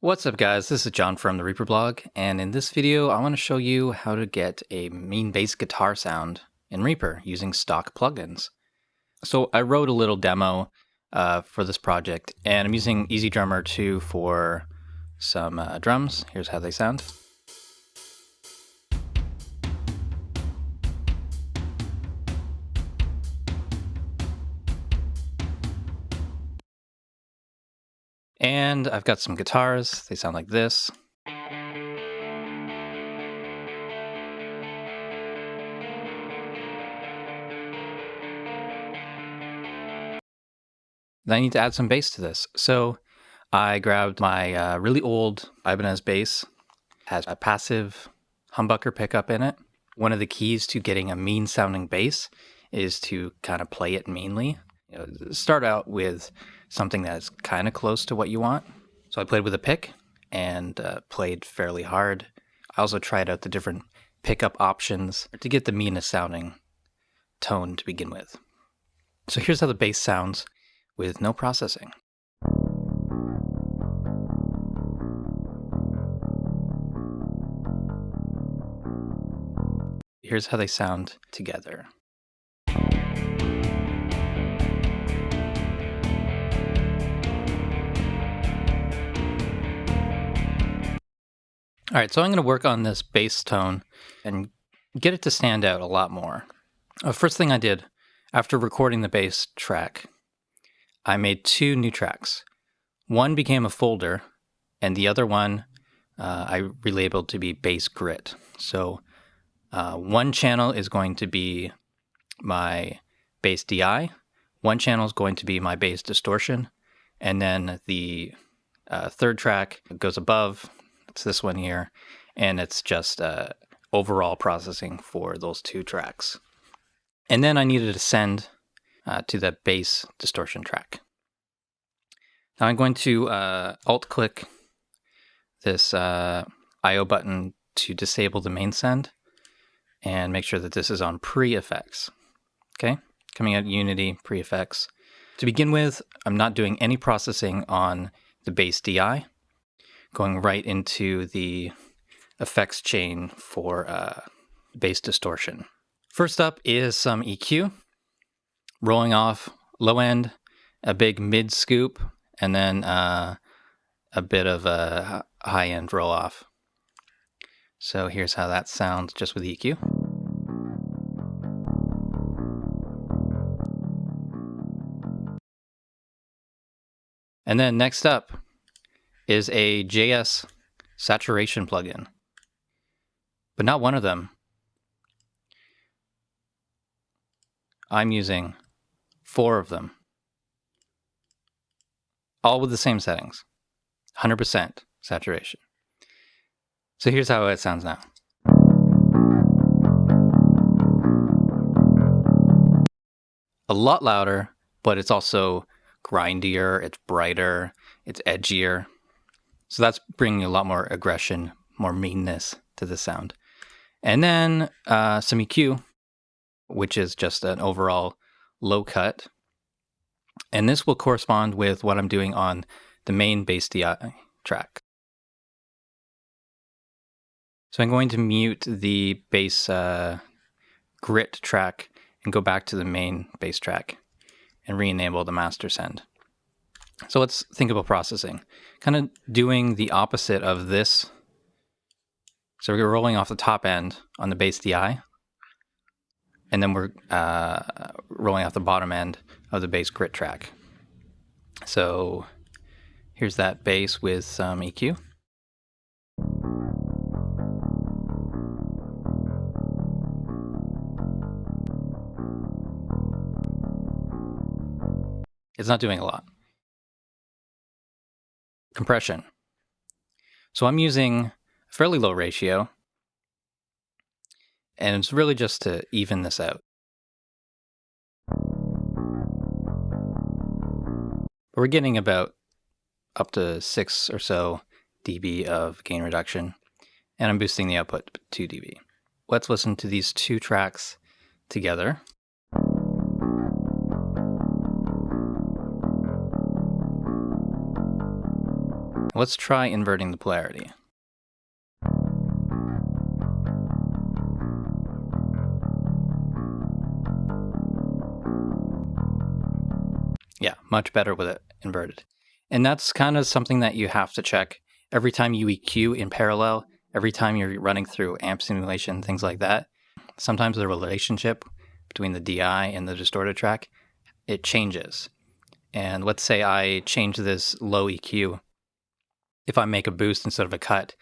What's up guys, this is John from the Reaper blog, and in this video I want to show you how to get a mean bass guitar sound in Reaper using stock plugins. So I wrote a little demo for this project, and I'm using EZdrummer 2 for some drums. Here's how they sound. And I've got some guitars, they sound like this. Then I need to add some bass to this. So I grabbed my really old Ibanez bass, has a passive humbucker pickup in it. One of the keys to getting a mean sounding bass is to kind of play it meanly. Start out with something that's kind of close to what you want. So I played with a pick and played fairly hard. I also tried out the different pickup options to get the meanest sounding tone to begin with. So here's how the bass sounds with no processing. Here's how they sound together. All right, so I'm going to work on this bass tone and get it to stand out a lot more. First thing I did after recording the bass track, I made two new tracks. One became a folder, and the other one I relabeled to be bass grit. So one channel is going to be my bass DI, one channel is going to be my bass distortion, and then the third track goes above. It's this one here, and it's just overall processing for those two tracks. And then I needed to send to the bass distortion track. Now I'm going to alt-click this I/O button to disable the main send and make sure that this is on pre-effects. Okay, coming out Unity pre-effects. To begin with, I'm not doing any processing on the bass DI. Going right into the effects chain for bass distortion. First up is some EQ, rolling off low end, a big mid scoop, and then a bit of a high end roll off. So here's how that sounds just with EQ. And then next up is a JS saturation plugin, but not one of them. I'm using 4 of them, all with the same settings, 100% saturation. So here's how it sounds now. A lot louder, but it's also grindier, it's brighter, it's edgier. So that's bringing a lot more aggression, more meanness to the sound. And then some EQ, which is just an overall low cut. And this will correspond with what I'm doing on the main bass DI track. So I'm going to mute the bass grit track and go back to the main bass track and re-enable the master send. So let's think about processing. Kind of doing the opposite of this. So we're rolling off the top end on the bass DI, and then we're rolling off the bottom end of the bass grit track. So here's that bass with some EQ. It's not doing a lot. Compression. So I'm using a fairly low ratio, and it's really just to even this out. We're getting about up to 6 or so dB of gain reduction, and I'm boosting the output to 2 dB. Let's listen to these two tracks together. Let's try inverting the polarity. Yeah, much better with it inverted. And that's kind of something that you have to check every time you EQ in parallel, every time you're running through amp simulation, things like that. Sometimes the relationship between the DI and the distorted track, it changes. And let's say I change this low EQ. If I make a boost instead of a cut,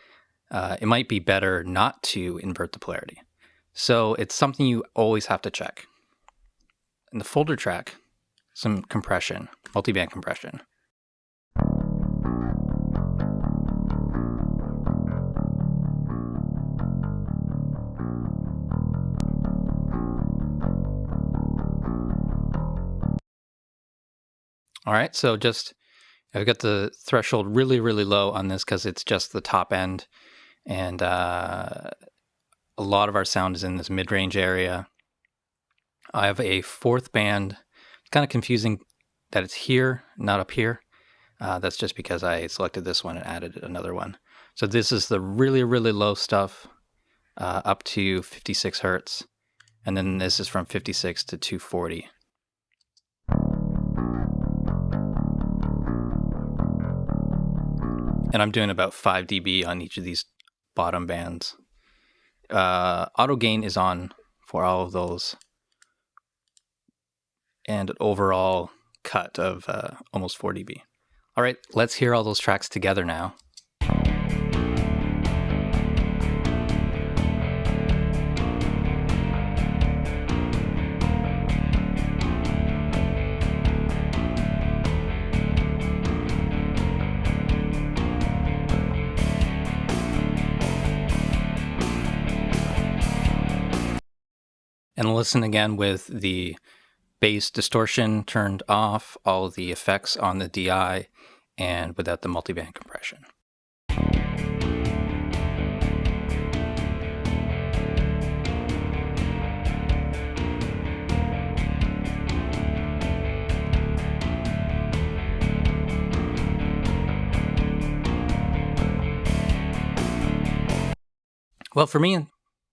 it might be better not to invert the polarity. So it's something you always have to check. In the folder track, some compression, multiband compression. All right, so I've got the threshold really, really low on this because it's just the top end, and a lot of our sound is in this mid-range area. I have a fourth band. It's kind of confusing that it's here, not up here. That's just because I selected this one and added another one. So this is the really, really low stuff up to 56 hertz. And then this is from 56 to 240. And I'm doing about 5 dB on each of these bottom bands. Auto gain is on for all of those. And an overall cut of almost 4 dB. All right, let's hear all those tracks together now. And listen again with the bass distortion turned off, all of the effects on the DI, and without the multiband compression. Well, for me,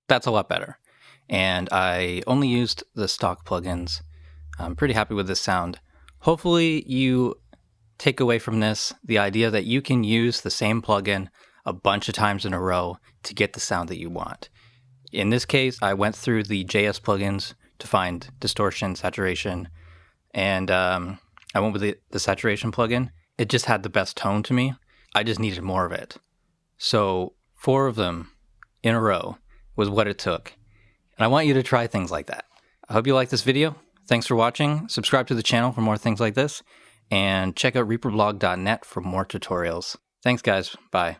that's a lot better. And I only used the stock plugins. I'm pretty happy with this sound. Hopefully you take away from this the idea that you can use the same plugin a bunch of times in a row to get the sound that you want. In this case, I went through the JS plugins to find distortion, saturation, and I went with the saturation plugin. It just had the best tone to me. I just needed more of it. So 4 of them in a row was what it took. And I want you to try things like that. I hope you like this video. Thanks for watching. Subscribe to the channel for more things like this. And check out reaperblog.net for more tutorials. Thanks, guys. Bye.